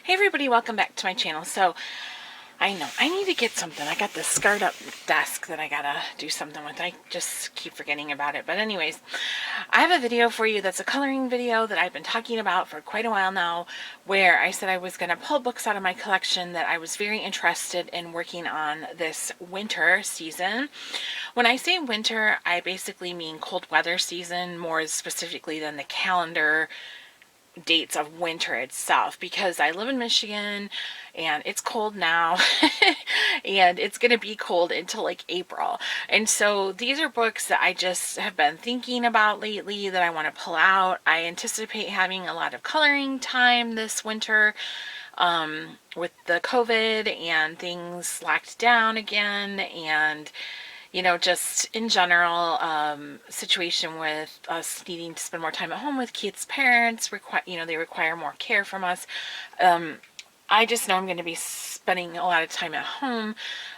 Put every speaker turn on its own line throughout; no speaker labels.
Hey everybody, welcome back to my channel. So, I know, I need to get something. I got this scarred up desk that I gotta do something with. I just keep forgetting about it. But anyways, I have a video for you that's a coloring video that I've been talking about for quite a while now, where I said I was gonna pull books out of my collection that I was very interested in working on this winter season. When I say winter, I basically mean cold weather season, more specifically than the calendar dates of winter itself, because I live in Michigan and it's cold now and it's going to be cold until like April. And so these are books that I just have been thinking about lately that I want to pull out. I anticipate having a lot of coloring time this winter with the COVID and things locked down again, and you know, just in general, situation with us needing to spend more time at home with kids' parents, they require more care from us. I just know I'm going to be spending a lot of time at home,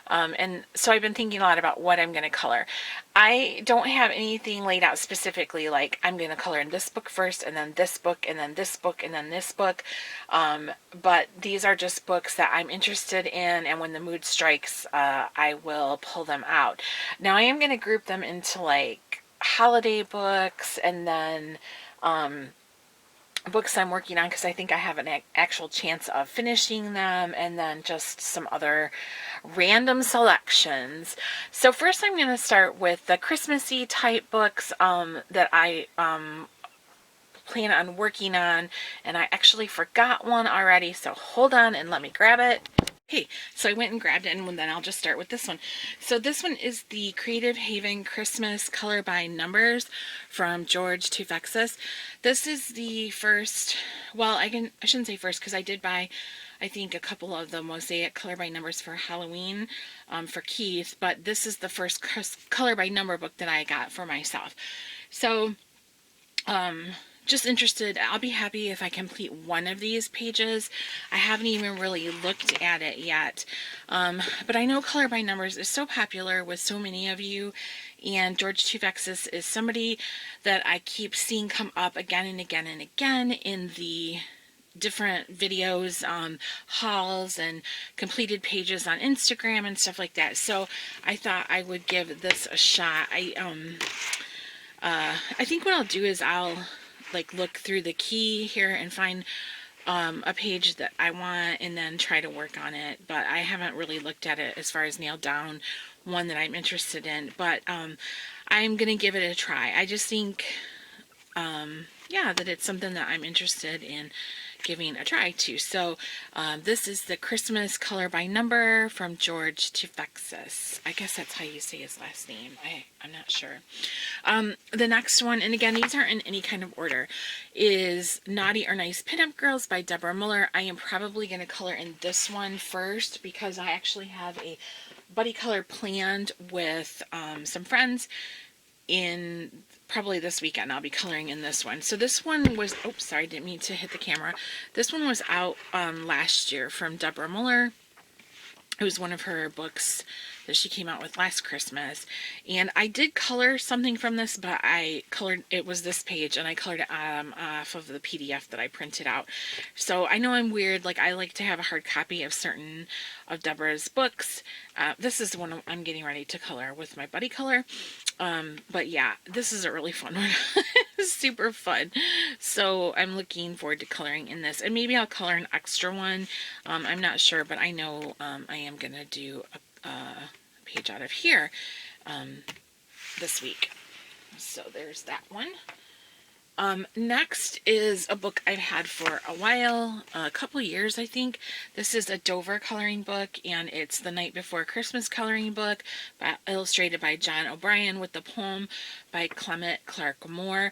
and so I've been thinking a lot about what I'm going to color. I don't have anything laid out specifically, like I'm going to color in this book first, and then this book, and then this book, and then this book, but these are just books that I'm interested in, and when the mood strikes, I will pull them out. Now I am going to group them into like holiday books, and then books I'm working on because I think I have an actual chance of finishing them, and then just some other random selections. So first I'm going to start with the Christmassy type books that I plan on working on, and I actually forgot one already, so hold on and let me grab it. Okay, so I went and grabbed it, and then I'll just start with this one. So this one is the Creative Haven Christmas Color by Numbers from George Toufexis. This is the first, well, I shouldn't say first, because I did buy, I think, a couple of the Mosaic Color by Numbers for Halloween for Keith, but this is the first color by number book that I got for myself. So, just interested. I'll be happy if I complete one of these pages. I haven't even really looked at it yet, but I know Color by Numbers is so popular with so many of you, and George Toufexis is somebody that I keep seeing come up again and again and again in the different videos, hauls, and completed pages on Instagram and stuff like that. So I thought I would give this a shot. I think what I'll do is I'll like look through the key here and find a page that I want, and then try to work on it. But I haven't really looked at it as far as nailed down one that I'm interested in, but I'm gonna give it a try. I just think yeah, that it's something that I'm interested in giving a try to. So this is the Christmas Color by Number from George Toufexis. I guess that's how you say his last name. I'm not sure. The next one, and again, these aren't in any kind of order, is Naughty or Nice Pinup Girls by Deborah Muller. I am probably going to color in this one first because I actually have a buddy color planned with some friends in probably this weekend. I'll be coloring in this one. So this one was, oops, sorry, didn't mean to hit the camera. This one was out last year from Deborah Muller. It was one of her books that she came out with last Christmas, and I did color something from this, but I colored, it was this page, and I colored it off of the PDF that I printed out. So I know I'm weird, like I like to have a hard copy of certain of Deborah's books. This is the one I'm getting ready to color with my buddy color. But yeah, this is a really fun one. It's super fun. So I'm looking forward to coloring in this, and maybe I'll color an extra one. I'm not sure, but I know I am going to do a page out of here this week. So there's that one. Next is a book I've had for a while, a couple years I think. This is a Dover coloring book, and it's the Night Before Christmas coloring book, illustrated by John O'Brien, with the poem by Clement Clark Moore.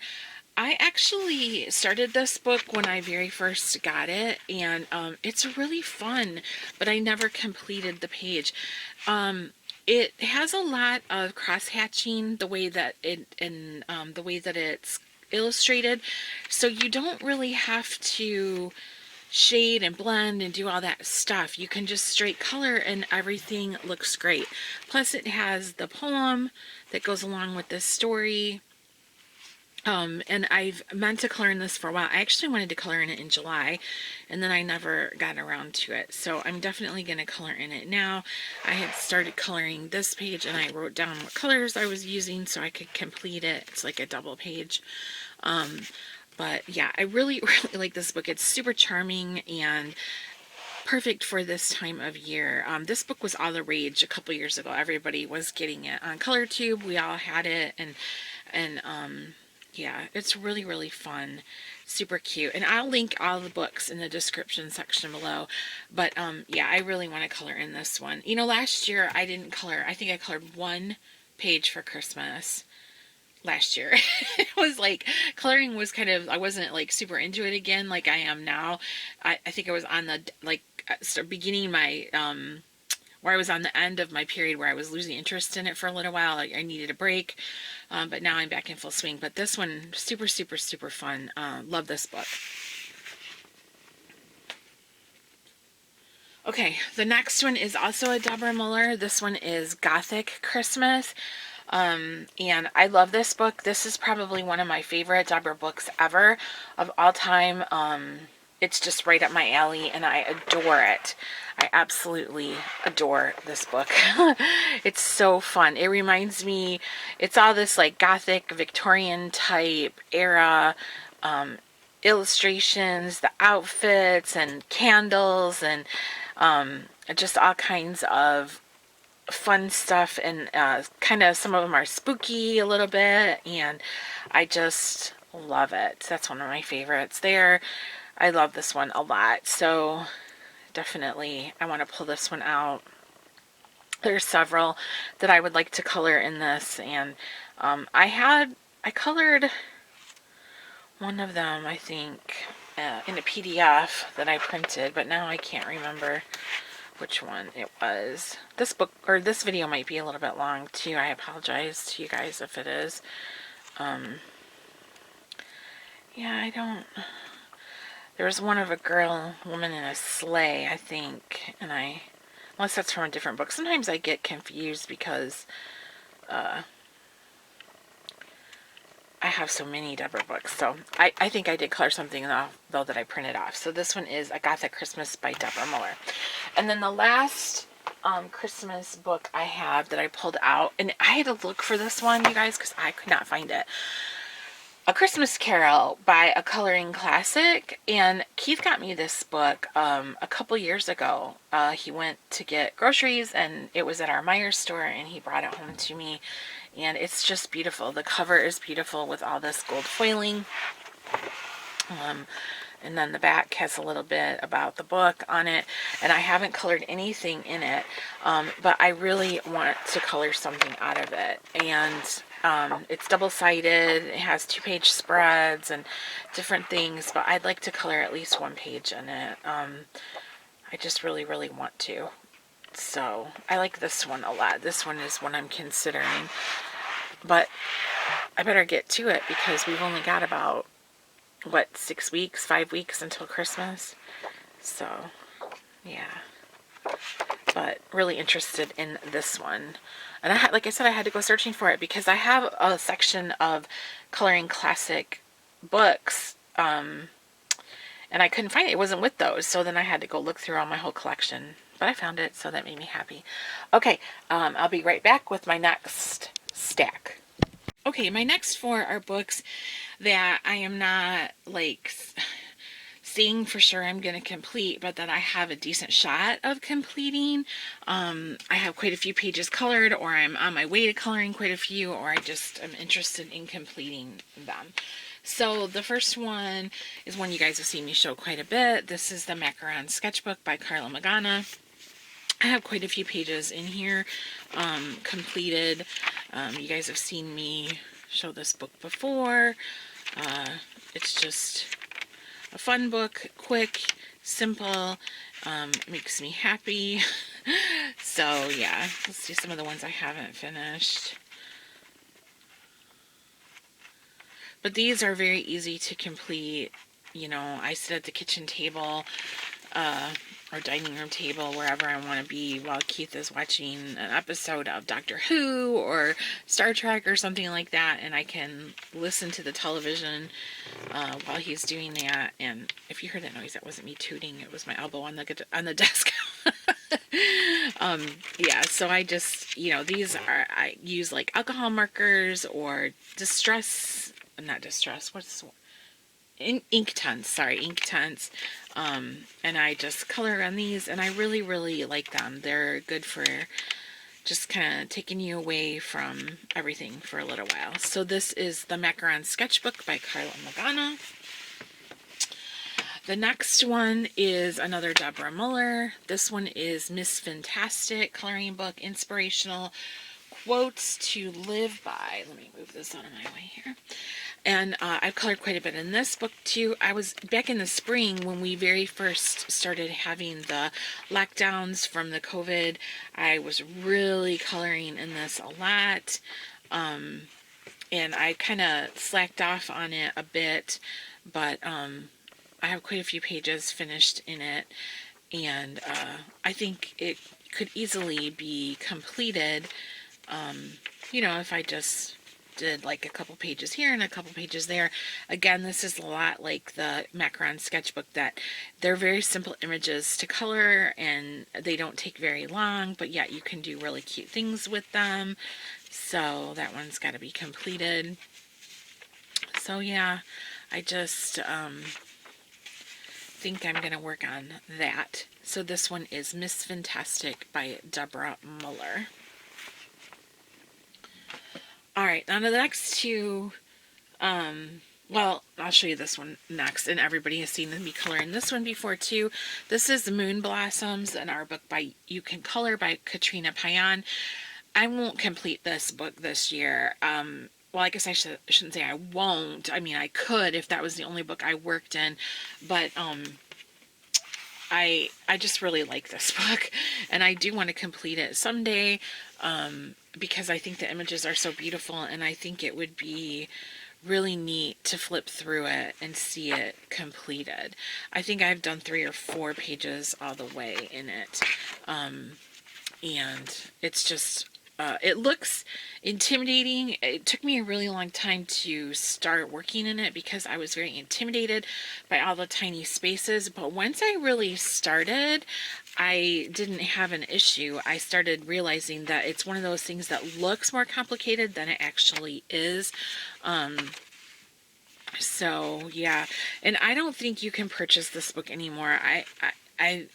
I actually started this book when I very first got it, and it's really fun, but I never completed the page. It has a lot of cross-hatching, the way that it's illustrated, so you don't really have to shade and blend and do all that stuff. You can just straight color and everything looks great. Plus it has the poem that goes along with this story, And I've meant to color in this for a while. I actually wanted to color in it in July, and then I never got around to it. So I'm definitely going to color in it now. I had started coloring this page, and I wrote down what colors I was using so I could complete it. It's like a double page. But yeah, I really, really like this book. It's super charming and perfect for this time of year. This book was all the rage a couple years ago. Everybody was getting it on ColorTube. We all had it, and yeah, it's really, really fun, super cute. And I'll link all the books in the description section below. But yeah, I really want to color in this one. You know, last year I didn't color. I think I colored one page for Christmas last year. It was like, coloring was kind of, I wasn't like super into it again like I am now. I think I was on the, like, beginning my, where I was on the end of my period where I was losing interest in it for a little while. I needed a break, but now I'm back in full swing. But this one, super, super, super fun. Love this book. Okay, the next one is also a Deborah Muller. This one is Gothic Christmas. And I love this book. This is probably one of my favorite Deborah books ever of all time. It's just right up my alley, and I adore it. I absolutely adore this book. It's so fun. It reminds me, it's all this like Gothic, Victorian type era illustrations, the outfits, and candles, and just all kinds of fun stuff, and kind of some of them are spooky a little bit, and I just love it. That's one of my favorites there. I love this one a lot, so definitely I want to pull this one out. There's several that I would like to color in this, and I colored one of them, I think, in a PDF that I printed, but now I can't remember which one it was. This book, or this video, might be a little bit long too. I apologize to you guys if it is. Yeah, I don't. There was one of a woman in a sleigh, I think, and unless that's from a different book. Sometimes I get confused because I have so many Deborah books. So I think I did color something though that I printed off. So this one is A Gothic Christmas by Deborah Muller. And then the last Christmas book I have that I pulled out, and I had to look for this one, you guys, because I could not find it. A Christmas Carol by A Coloring Classic. And Keith got me this book a couple years ago. He went to get groceries, and it was at our Meijer store, and he brought it home to me. And it's just beautiful. The cover is beautiful with all this gold foiling. And then the back has a little bit about the book on it. And I haven't colored anything in it, but I really want to color something out of it. And it's double-sided. It has 2-page spreads and different things, but I'd like to color at least one page in it. I just really, really want to. So I like this one a lot. This one is one I'm considering, but I better get to it because we've only got about, what, 6 weeks, 5 weeks until Christmas. So yeah, but really interested in this one. And like I said, I had to go searching for it because I have a section of Coloring Classic books, and I couldn't find it. It wasn't with those, so then I had to go look through all my whole collection. But I found it, so that made me happy. Okay, I'll be right back with my next stack. Okay, my next 4 are books that I am not, like, saying for sure I'm going to complete, but that I have a decent shot of completing. I have quite a few pages colored, or I'm on my way to coloring quite a few, or I just am interested in completing them. So the first one is one you guys have seen me show quite a bit. This is the Macaron Sketchbook by Karla Magana. I have quite a few pages in here completed. You guys have seen me show this book before. It's just a fun book, quick, simple, makes me happy. So yeah, let's see some of the ones I haven't finished. But these are very easy to complete. You know, I sit at the kitchen table or dining room table, wherever I want to be while Keith is watching an episode of Doctor Who or Star Trek or something like that, and I can listen to the television while he's doing that. And if you heard that noise, that wasn't me tooting, it was my elbow on the desk. Yeah, so I just, these are, I use like alcohol markers or not distress, what's ink tints, ink tints. And I just color on these, and I really, really like them. They're good for just kind of taking you away from everything for a little while. So this is the Macaron Sketchbook by Karla and Magana. The next one is another Deborah Muller. This one is Miss Fintastic coloring book, inspirational quotes to live by. Let me move this out of my way here. And I've colored quite a bit in this book too. I was back in the spring when we very first started having the lockdowns from the COVID. I was really coloring in this a lot. And I kind of slacked off on it a bit, but I have quite a few pages finished in it, and I think it could easily be completed, if I just did like a couple pages here and a couple pages there. Again, this is a lot like the Macaron Sketchbook, that they're very simple images to color and they don't take very long, but yet you can do really cute things with them. So that one's got to be completed. So yeah, I just think I'm going to work on that. So this one is Miss Fintastic by Deborah Muller. Alright, now the next two, well, I'll show you this one next, and everybody has seen me coloring this one before too. This is Moon Blossoms, an art book by You Can Color by Katrina Payan. I won't complete this book this year. Well, I guess I shouldn't say I won't. I mean, I could if that was the only book I worked in, but I just really like this book, and I do want to complete it someday, because I think the images are so beautiful, and I think it would be really neat to flip through it and see it completed. I think I've done 3 or 4 pages all the way in it, and it's just it looks intimidating. It took me a really long time to start working in it because I was very intimidated by all the tiny spaces, but once I really started, I didn't have an issue. I started realizing that it's one of those things that looks more complicated than it actually is. So yeah, and I don't think you can purchase this book anymore. I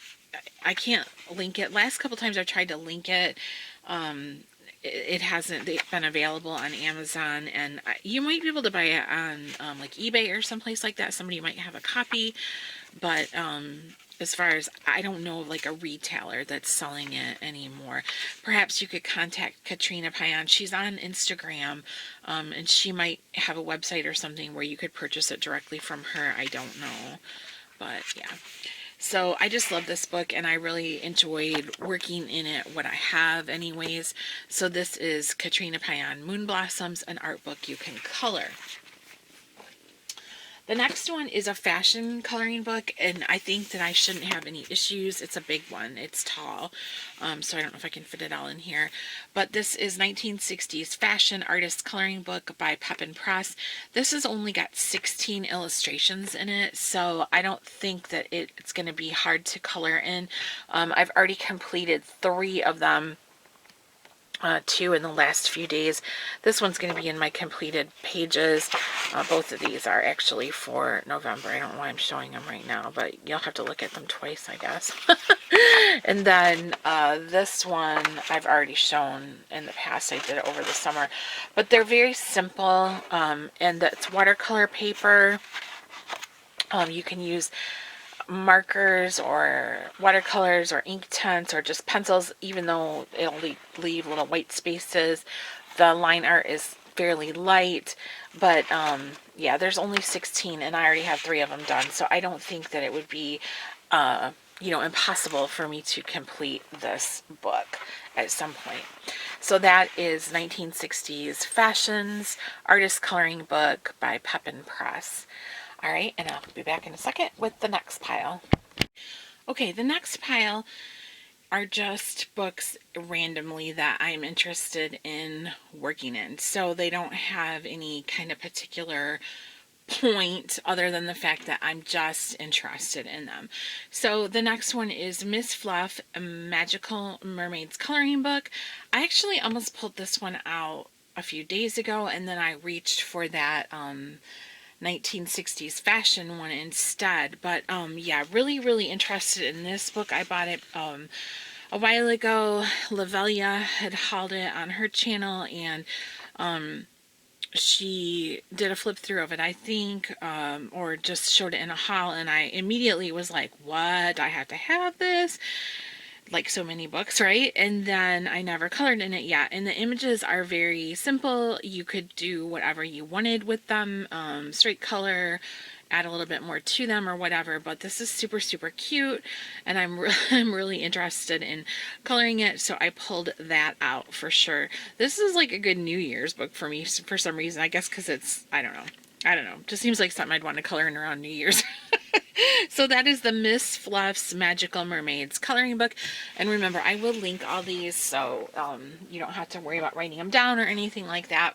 can't link it. Last couple times I've tried to link it, it hasn't been available on Amazon, and you might be able to buy it on like eBay or someplace like that. Somebody might have a copy, but as far as, I don't know, like a retailer that's selling it anymore. Perhaps you could contact Katrina Payan. She's on Instagram, and she might have a website or something where you could purchase it directly from her. I don't know, but yeah. So I just love this book, and I really enjoyed working in it, what I have anyways. So this is Katrina Payan, Moon Blossoms, an art book you can color. The next one is a fashion coloring book, and I think that I shouldn't have any issues. It's a big one. It's tall, so I don't know if I can fit it all in here. But this is 1960s Fashion Artist Coloring Book by Pepin Press. This has only got 16 illustrations in it, so I don't think that it's going to be hard to color in. I've already completed 3 of them. 2 in the last few days. This one's going to be in my completed pages. Both of these are actually for November. I don't know why I'm showing them right now, but you'll have to look at them twice, I guess. And then this one I've already shown in the past. I did it over the summer, but they're very simple, and it's watercolor paper. You can use markers or watercolors or ink tints or just pencils, even though it'll leave little white spaces. The line art is fairly light, but yeah, there's only 16 and I already have 3 of them done, so I don't think that it would be impossible for me to complete this book at some point. So that is 1960s Fashions Artist Coloring Book by Pepin Press. Alright, and I'll be back in a second with the next pile. Okay, the next pile are just books randomly that I'm interested in working in. So they don't have any kind of particular point other than the fact that I'm just interested in them. So the next one is Miss Fluff, a Magical Mermaids coloring book. I actually almost pulled this one out a few days ago, and then I reached for that 1960s fashion one instead. But yeah, really interested in this book. I bought it a while ago. Lavelia had hauled it on her channel, and she did a flip through of it, I think, or just showed it in a haul, and I immediately was like, what? I have to have this? Like so many books, right? And then I never colored in it yet. And the images are very simple. You could do whatever you wanted with them, straight color, add a little bit more to them or whatever, but this is super cute, and I'm really interested in coloring it, so I pulled that out for sure. This is like a good New Year's book for me for some reason, I guess because it's, I don't know, just seems like something I'd want to color in around New Year's. So that is the Miss Fluff's Magical Mermaids coloring book, and remember, I will link all these, so you don't have to worry about writing them down or anything like that.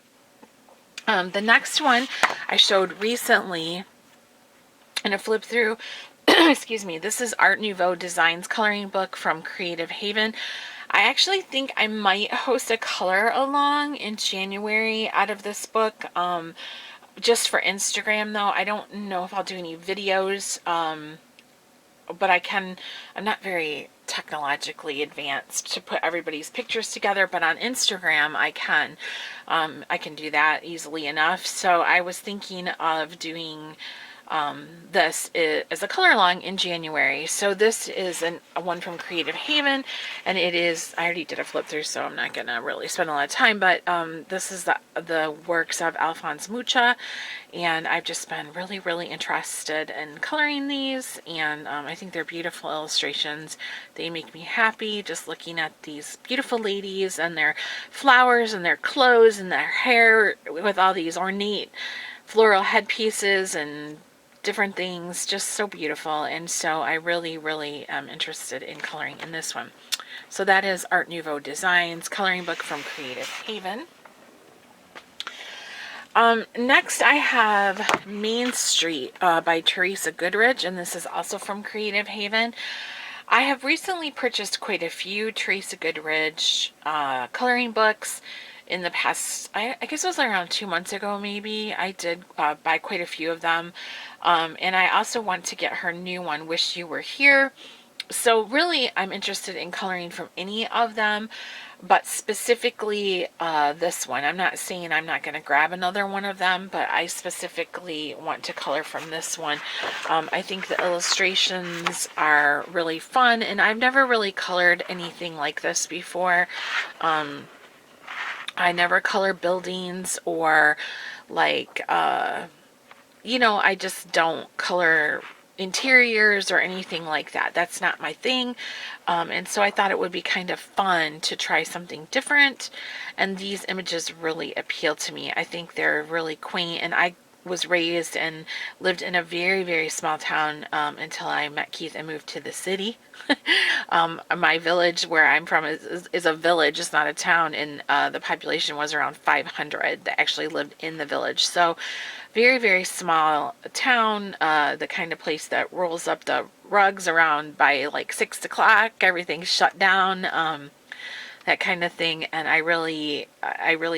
The next one I showed recently in a flip through, excuse me, this is Art Nouveau Designs coloring book from Creative Haven. I actually think I might host a color along in January out of this book, just for Instagram though. I don't know if I'll do any videos, but I'm not very technologically advanced to put everybody's pictures together, but on Instagram I can do that easily enough. So I was thinking of doing this is a color along in January. So this is a one from Creative Haven, and it is, I already did a flip through, so I'm not gonna really spend a lot of time, but this is the works of Alphonse Mucha, and I've just been really interested in coloring these, and I think they're beautiful illustrations. They make me happy just looking at these beautiful ladies and their flowers and their clothes and their hair with all these ornate floral headpieces and different things, just so beautiful. And so I really am interested in coloring in this one. So that is Art Nouveau Designs coloring book from Creative Haven. Next I have Main Street by Teresa Goodridge, and this is also from Creative Haven. I have recently purchased quite a few Teresa Goodridge coloring books in the past, I guess it was around 2 months ago maybe. I did buy quite a few of them, and I also want to get her new one, Wish You Were Here. So really I'm interested in coloring from any of them, but specifically this one. I'm not saying I'm not going to grab another one of them, but I specifically want to color from this one. I think the illustrations are really fun, and I've never really colored anything like this before. I never color buildings or like, I just don't color interiors or anything like that. That's not my thing. And so I thought it would be kind of fun to try something different. And these images really appeal to me. I think they're really quaint, and I was raised and lived in a very small town until I met Keith and moved to the city. My village where I'm from is a village, it's not a town, and the population was around 500 that actually lived in the village. So very small town, the kind of place that rolls up the rugs around by like 6 o'clock, everything's shut down, that kind of thing. And I really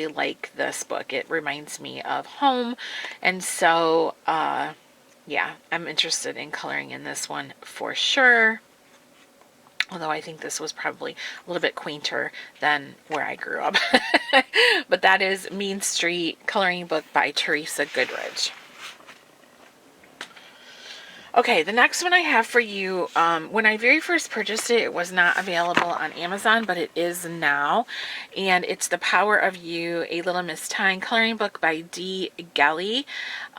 like this book. It reminds me of home, and so yeah, I'm interested in coloring in this one for sure. Although I think this was probably a little bit quainter than where I grew up. But that is Main Street coloring book by Teresa Goodridge. Okay, the next one I have for you, when I very first purchased it, it was not available on Amazon, but it is now. And it's The Power of You, A Little Miss Tyne coloring book by Gellie.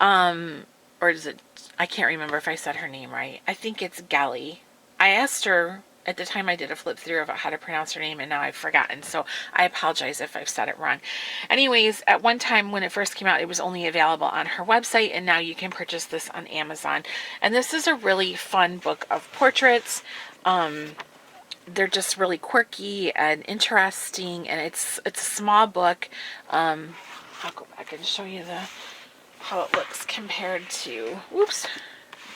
Or is it, I can't remember if I said her name right. I think it's Gellie. I asked her at the time I did a flip through of how to pronounce her name, and now I've forgotten, so I apologize if I've said it wrong. Anyways, at one time when it first came out, it was only available on her website, and now you can purchase this on Amazon. And this is a really fun book of portraits. They're just really quirky and interesting, and it's a small book. I'll go back and show you how it looks compared to, whoops, it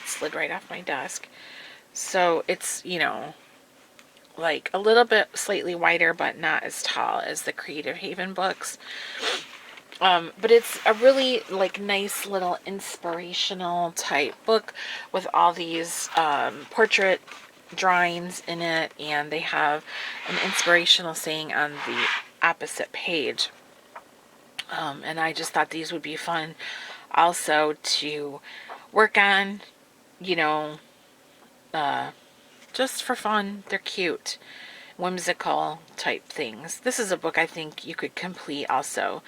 slid right off my desk. So it's, you know, like a little bit slightly wider, but not as tall as the Creative Haven books. But it's a really like nice little inspirational type book with all these portrait drawings in it, and they have an inspirational saying on the opposite page. And I just thought these would be fun also to work on, you know, just for fun. They're cute, whimsical type things. This is a book I think you could complete also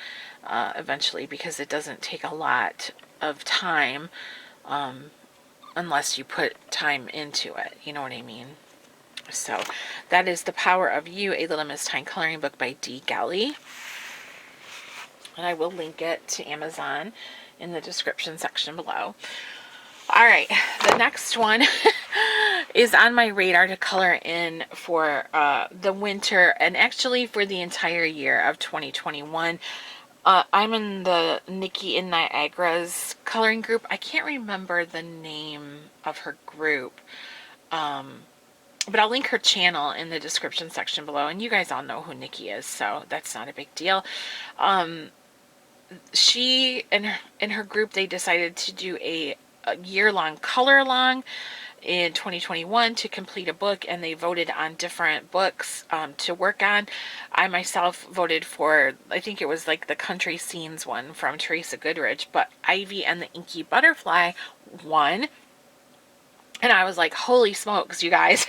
eventually, because it doesn't take a lot of time unless you put time into it. You know what I mean? So that is The Power of You, a Little Miss Tyne coloring book by D. Gellie. And I will link it to Amazon in the description section below. All right, the next one is on my radar to color in for the winter, and actually for the entire year of 2021. I'm in the Nikki in Niagara's coloring group. I can't remember the name of her group, but I'll link her channel in the description section below, and you guys all know who Nikki is, so that's not a big deal. She and her group, they decided to do a year-long color along in 2021 to complete a book, and they voted on different books to work on. I myself voted for, I think it was like the Country Scenes one from Teresa Goodridge, but Ivy and the Inky Butterfly won. And I was like, holy smokes, you guys.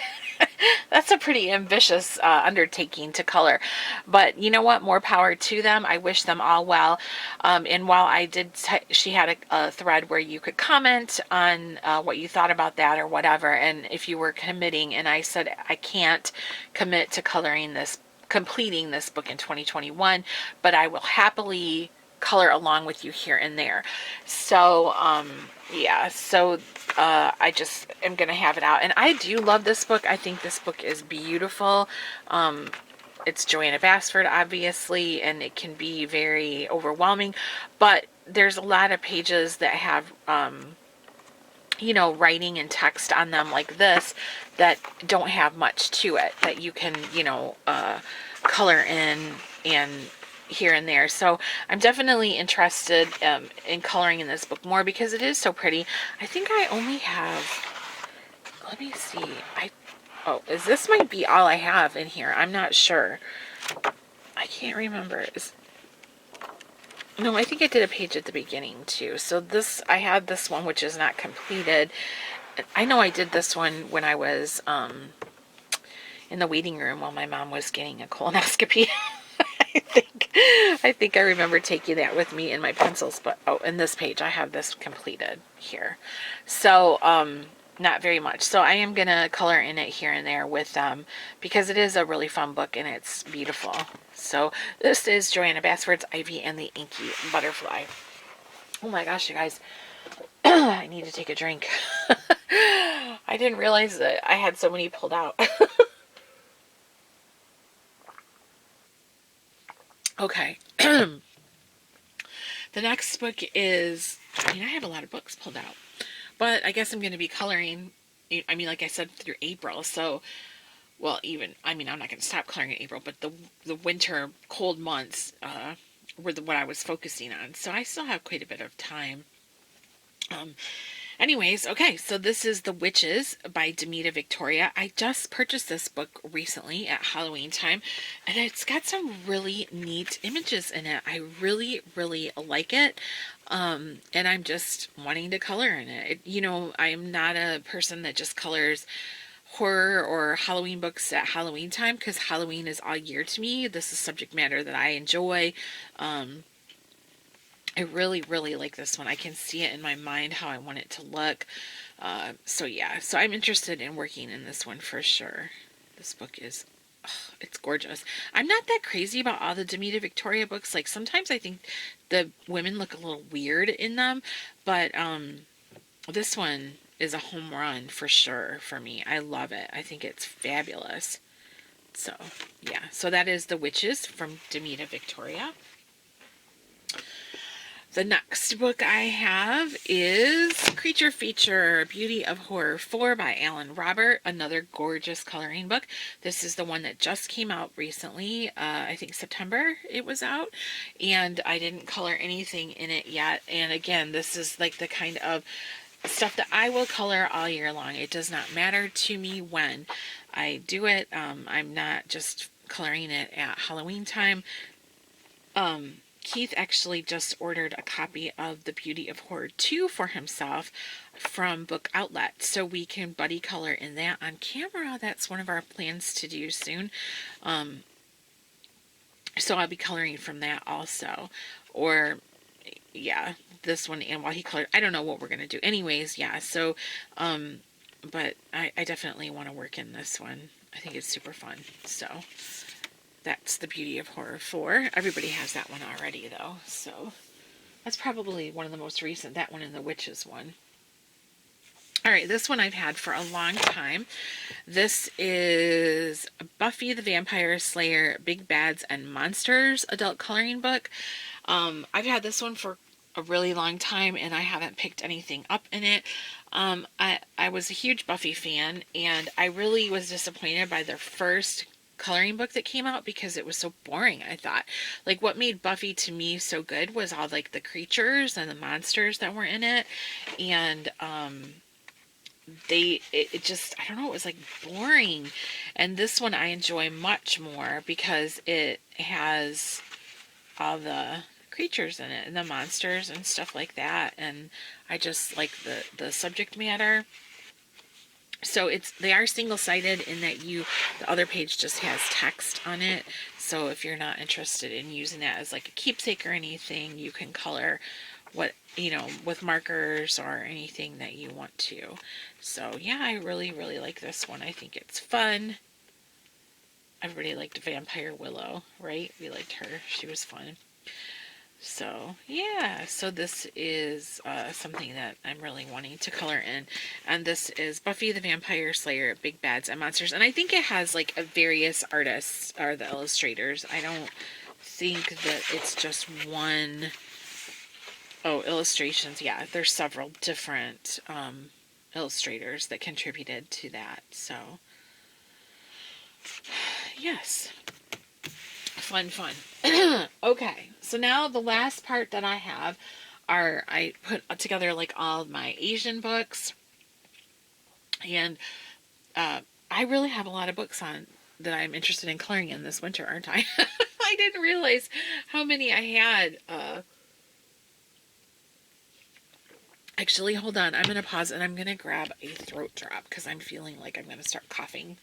That's a pretty ambitious undertaking to color. But you know what? More power to them. I wish them all well. And while I did, she had a thread where you could comment on what you thought about that or whatever. And if you were committing, and I said, I can't commit to completing this book in 2021, but I will happily color along with you here and there. So, yeah, so I just am going to have it out. And I do love this book. I think this book is beautiful. It's Johanna Basford, obviously, and it can be very overwhelming. But there's a lot of pages that have, you know, writing and text on them like this that don't have much to it, that you can, you know, color in and here and there. So I'm definitely interested in coloring in this book more because it is so pretty. I think I only have, let me see, this might be all I have in here. I'm not sure. I can't remember. No, I think I did a page at the beginning too. So this, I had this one which is not completed. I know I did this one when I was in the waiting room while my mom was getting a colonoscopy. I think I remember taking that with me in my pencils, but in this page I have this completed here. So not very much. So I am gonna color in it here and there with them because it is a really fun book and it's beautiful. So this is Johanna Basford's Ivy and the Inky Butterfly. Oh my gosh, you guys. I need to take a drink. I didn't realize that I had so many pulled out. Okay. The next book is, I mean, I have a lot of books pulled out, but I guess I'm going to be coloring, I mean, like I said, through April. So, well, even, I mean, I'm not going to stop coloring in April, but the winter cold months were what I was focusing on. So I still have quite a bit of time. Anyways, okay, so this is The Witches by Damita Victoria. I just purchased this book recently at Halloween time, and it's got some really neat images in it. I really, really like it, and I'm just wanting to color in it. You know, I'm not a person that just colors horror or Halloween books at Halloween time, because Halloween is all year to me. This is subject matter that I enjoy. I really, really like this one. I can see it in my mind how I want it to look. So yeah, so I'm interested in working in this one for sure. This book is, it's gorgeous. I'm not that crazy about all the Damita Victoria books. Like, sometimes I think the women look a little weird in them, but this one is a home run for sure for me. I love it. I think it's fabulous. So, yeah. So that is The Witches from Damita Victoria. The next book I have is Creature Feature, Beauty of Horror 4 by Alan Robert. Another gorgeous coloring book. This is the one that just came out recently. I think September it was out. And I didn't color anything in it yet. And again, this is like the kind of stuff that I will color all year long. It does not matter to me when I do it. I'm not just coloring it at Halloween time. Keith actually just ordered a copy of The Beauty of Horror 2 for himself from Book Outlet, so we can buddy color in that on camera. That's one of our plans to do soon. So I'll be coloring from that also. Or, yeah, this one, and while he colored, I don't know what we're going to do. Anyways, yeah, so, but I definitely want to work in this one. I think it's super fun, so... That's The Beauty of Horror 4. Everybody has that one already, though. So that's probably one of the most recent. That one and the Witches one. All right, this one I've had for a long time. This is Buffy the Vampire Slayer, Big Bads and Monsters adult coloring book. I've had this one for a really long time, and I haven't picked anything up in it. I was a huge Buffy fan, and I really was disappointed by their first coloring book that came out because it was so boring. I thought, like, what made Buffy to me so good was all like the creatures and the monsters that were in it, and it just, I don't know, it was like boring. And this one I enjoy much more because it has all the creatures in it and the monsters and stuff like that, and I just like the subject matter. So they are single-sided in that the other page just has text on it. So if you're not interested in using that as like a keepsake or anything, you can color what, with markers or anything that you want to. So yeah, I really, really like this one. I think it's fun. Everybody liked Vampire Willow, right? We liked her. She was fun. So yeah, so this is something that I'm really wanting to color in, and this is Buffy the Vampire Slayer, Big Bads and Monsters, and I think it has like various artists are the illustrators. I don't think that it's just one. Oh, illustrations, yeah, there's several different illustrators that contributed to that, so yes. Fun. Okay, so now the last part that I have are, I put together like all of my Asian books, and I really have a lot of books on that I'm interested in coloring in this winter, aren't I? I didn't realize how many I had. Actually, hold on, I'm going to pause and I'm going to grab a throat drop because I'm feeling like I'm going to start coughing.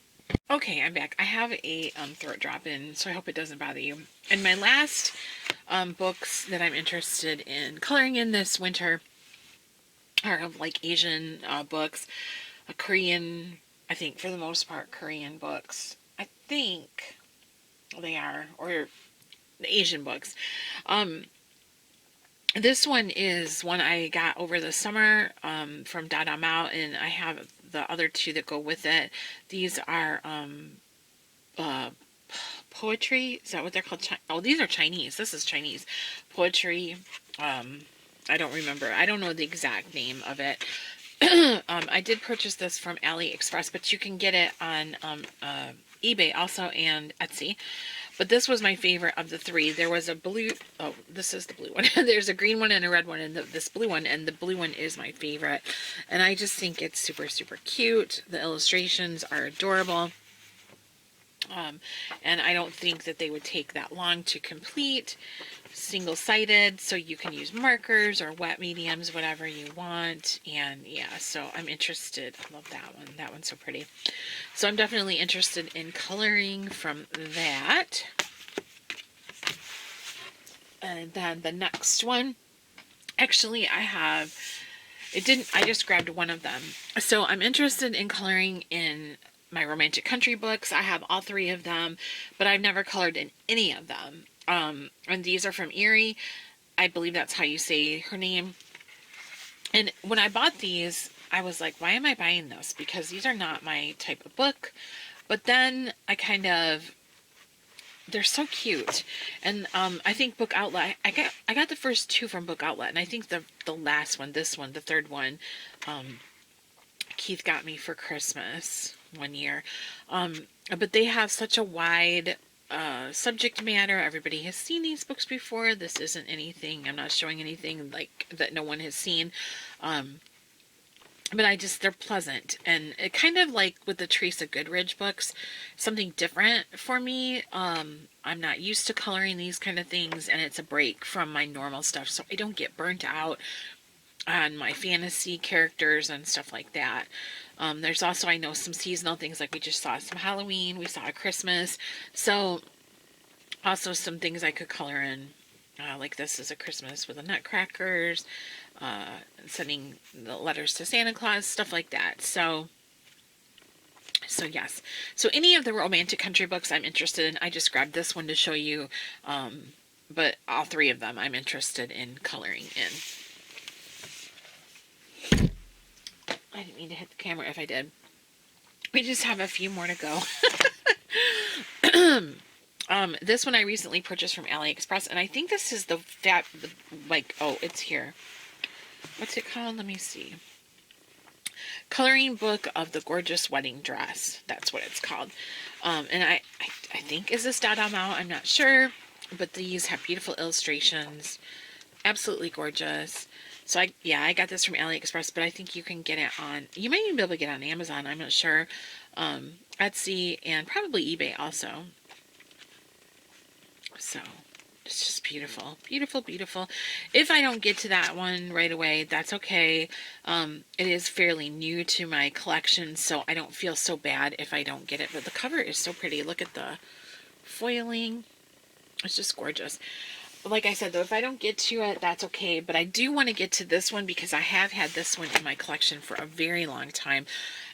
Okay, I'm back. I have a throat drop in, so I hope it doesn't bother you. And my last books that I'm interested in coloring in this winter are of like Asian books, Korean, I think for the most part, Korean books. I think they are, or Asian books. This one is one I got over the summer from Dada Mao, and I have the other two that go with it. These are poetry. Is that what they're called? Oh, these are Chinese. This is Chinese poetry. I don't remember. I don't know the exact name of it. I did purchase this from AliExpress, but you can get it on eBay also and Etsy. But this was my favorite of the three. There was a blue, oh, this is the blue one. There's a green one and a red one and this blue one, and the blue one is my favorite. And I just think it's super, super cute. The illustrations are adorable. And I don't think that they would take that long to complete. Single-sided, so you can use markers or wet mediums, whatever you want. And yeah, so I'm interested. I love that one. That one's so pretty. So I'm definitely interested in coloring from that. And then the next one, actually I just grabbed one of them. So I'm interested in coloring in my romantic country books. I have all 3 of them, but I've never colored in any of them. And these are from Erie. I believe that's how you say her name. And when I bought these, I was like, why am I buying this? Because these are not my type of book. But then I kind of, they're so cute. And I think Book Outlet, I got the first 2 from Book Outlet, and I think the last one, this one, the third one, Keith got me for Christmas one year. But they have such a wide subject matter. Everybody has seen these books before. This isn't anything, I'm not showing anything like that no one has seen. But they're pleasant, and it kind of like with the Teresa Goodridge books, something different for me. I'm not used to coloring these kind of things, and it's a break from my normal stuff, so I don't get burnt out on my fantasy characters and stuff like that. There's also, I know, some seasonal things, like we just saw some Halloween, we saw a Christmas, so also some things I could color in. Like this is a Christmas with the Nutcrackers, sending the letters to Santa Claus, stuff like that. So yes. So any of the romantic country books I'm interested in. I just grabbed this one to show you, but all 3 of them I'm interested in coloring in. I didn't mean to hit the camera if I did. We just have a few more to go. This one I recently purchased from AliExpress, and I think this is oh, it's here. What's it called? Let me see. Coloring Book of the Gorgeous Wedding Dress. That's what it's called. And I think, is this Dada Mao? I'm not sure, but these have beautiful illustrations. Absolutely gorgeous. So I got this from AliExpress, but I think you can get it on, you might even be able to get it on Amazon, I'm not sure. Etsy, and probably eBay also. So it's just beautiful, beautiful, beautiful. If I don't get to that one right away, that's okay. It is fairly new to my collection, so I don't feel so bad if I don't get it. But the cover is so pretty. Look at the foiling. It's just gorgeous. Like I said, though, if I don't get to it, that's okay. But I do want to get to this one because I have had this one in my collection for a very long time.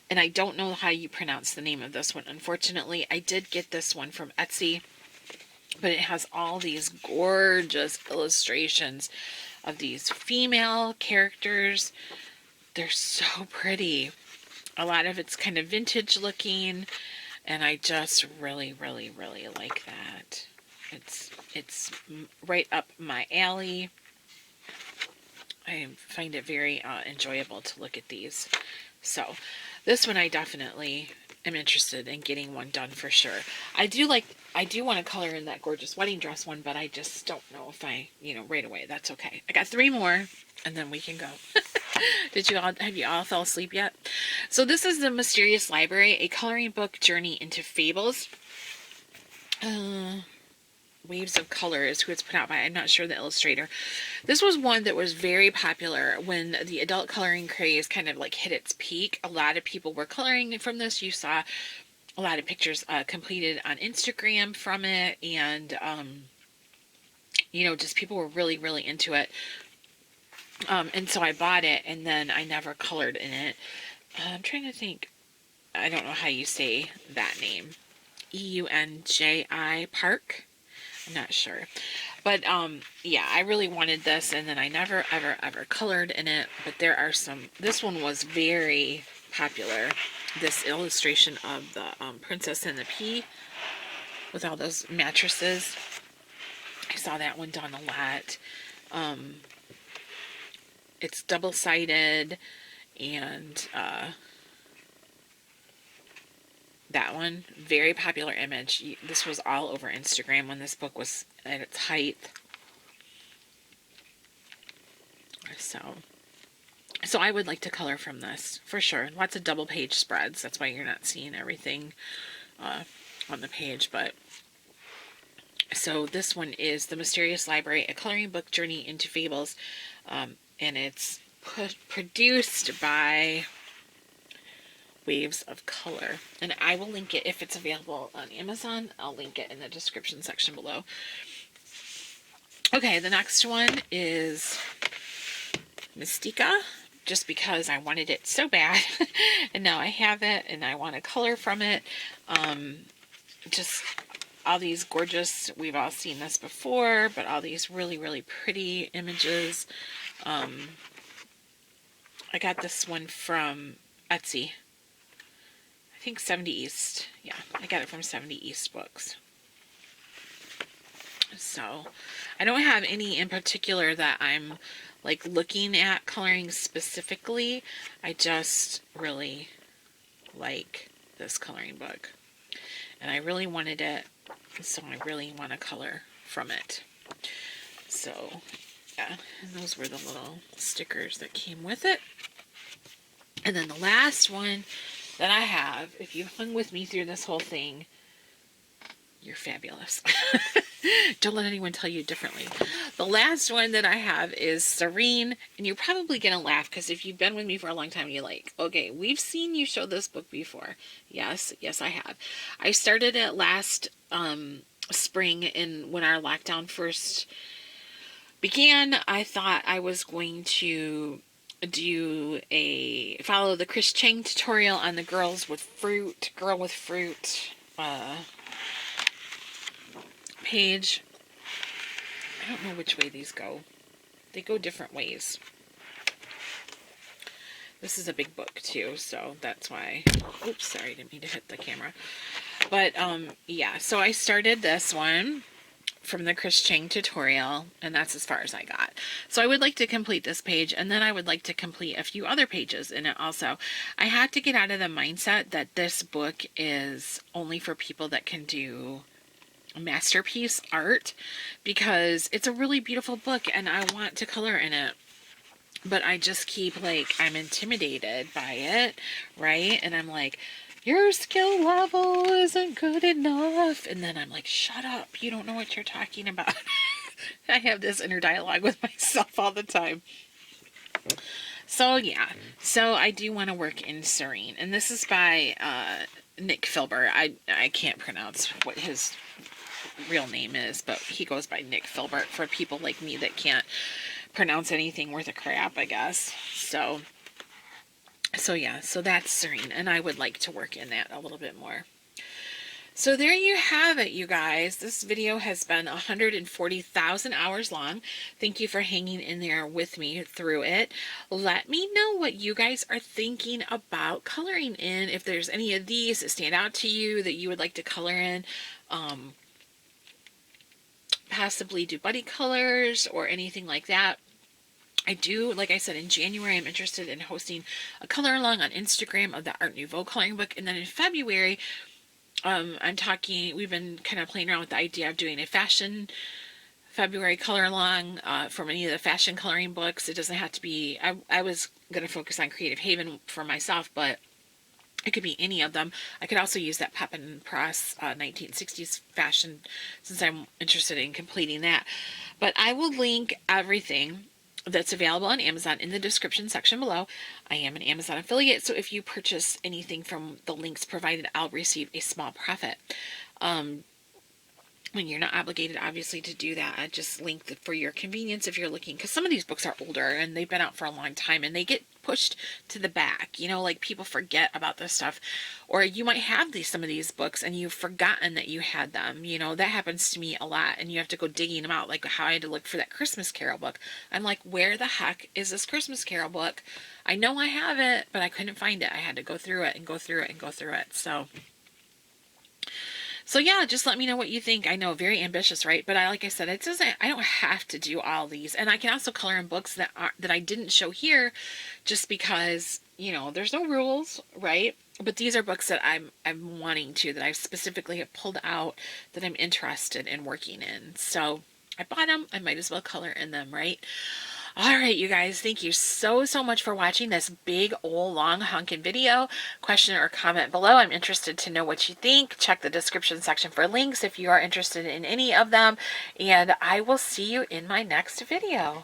And I don't know how you pronounce the name of this one. Unfortunately, I did get this one from Etsy. But it has all these gorgeous illustrations of these female characters. They're so pretty. A lot of it's kind of vintage looking, and I just really, really, really like that. It's right up my alley. I find it very enjoyable to look at these. So this one I definitely am interested in getting one done for sure. I do want to color in that gorgeous wedding dress one, but I just don't know if I, right away. That's okay. I got 3 more, and then we can go. Have you all fell asleep yet? So this is The Mysterious Library, a coloring book journey into fables. Waves of Color is who it's put out by. I'm not sure the illustrator. This was one that was very popular when the adult coloring craze kind of like hit its peak. A lot of people were coloring from this. You saw a lot of pictures completed on Instagram from it, and just people were really, really into it. And so I bought it, and then I never colored in it. I'm trying to think. I don't know how you say that name. Eunji Park. I'm not sure. But, yeah, I really wanted this, and then I never, ever, ever colored in it. But there are this one was very popular. This illustration of the Princess and the Pea with all those mattresses. I saw that one done a lot. It's double-sided, and that one, very popular image. This was all over Instagram when this book was at its height. So I would like to color from this, for sure. Lots of double page spreads. That's why you're not seeing everything on the page. But so this one is The Mysterious Library, a coloring book journey into fables. And it's produced by Waves of Color, and I will link it if it's available on Amazon. I'll link it in the description section below. Okay, the next one is Mystika just because I wanted it so bad. And now I have it and I want to color from it. Just all these gorgeous, we've all seen this before, but all these really, really pretty images. I got this one from Etsy. I think 70 East. Yeah, I got it from 70 East Books. So I don't have any in particular that I'm like looking at coloring specifically. I just really like this coloring book and I really wanted it, so I really want to color from it. So yeah, and those were the little stickers that came with it. And then the last one that I have, if you hung with me through this whole thing, you're fabulous. Don't let anyone tell you differently. The last one that I have is Serene, and you're probably going to laugh because if you've been with me for a long time, you're like, okay, we've seen you show this book before. Yes, I have. I started it last spring, and when our lockdown first began, I thought I was going to follow the Chris Chang tutorial on the girl with fruit page. I don't know which way these go. They go different ways. This is a big book too, so that's why. Oops, sorry, didn't mean to hit the camera. But yeah, so I started this one from the Chris Chang tutorial, and that's as far as I got. So I would like to complete this page, and then I would like to complete a few other pages in it also. I had to get out of the mindset that this book is only for people that can do masterpiece art, because it's a really beautiful book and I want to color in it, but I just keep like, I'm intimidated by it, right? And I'm like, your skill level isn't good enough, and then I'm like, shut up, you don't know what you're talking about. I have this inner dialogue with myself all the time. So yeah, so I do want to work in Serene, and this is by Nick Filbert. I can't pronounce what his real name is, but he goes by Nick Filbert for people like me that can't pronounce anything worth a crap, I guess. So yeah, so that's Serene, and I would like to work in that a little bit more. So there you have it, you guys. This video has been 140,000 hours long. Thank you for hanging in there with me through it. Let me know what you guys are thinking about coloring in. If there's any of these that stand out to you that you would like to color in, possibly do buddy colors or anything like that. I do, like I said, in January, I'm interested in hosting a color along on Instagram of the Art Nouveau coloring book. And then in February, we've been kind of playing around with the idea of doing a fashion February color along from any of the fashion coloring books. It doesn't have to be, I was going to focus on Creative Haven for myself, but it could be any of them. I could also use that Pepin Press 1960s fashion, since I'm interested in completing that. But I will link everything that's available on Amazon in the description section below. I am an Amazon affiliate, so if you purchase anything from the links provided, I'll receive a small profit. When you're not obligated, obviously, to do that. I just link for your convenience if you're looking, because some of these books are older and they've been out for a long time and they get pushed to the back, you know, like people forget about this stuff, or you might have some of these books and you've forgotten that you had them. You know, that happens to me a lot, and you have to go digging them out, like how I had to look for that Christmas Carol book. I'm like, where the heck is this Christmas Carol book? I know I have it, but I couldn't find it. I had to go through it and go through it and go through it. So yeah, just let me know what you think. I know, very ambitious, right? But like I said, I don't have to do all these. And I can also color in books that I didn't show here, just because, you know, there's no rules, right? But these are books that I'm wanting to, that I specifically have pulled out, that I'm interested in working in. So I bought them, I might as well color in them, right? All right, you guys, thank you so much for watching this big old long honkin' video. Question or comment below. I'm interested to know what you think. Check the description section for links if you are interested in any of them, and I will see you in my next video.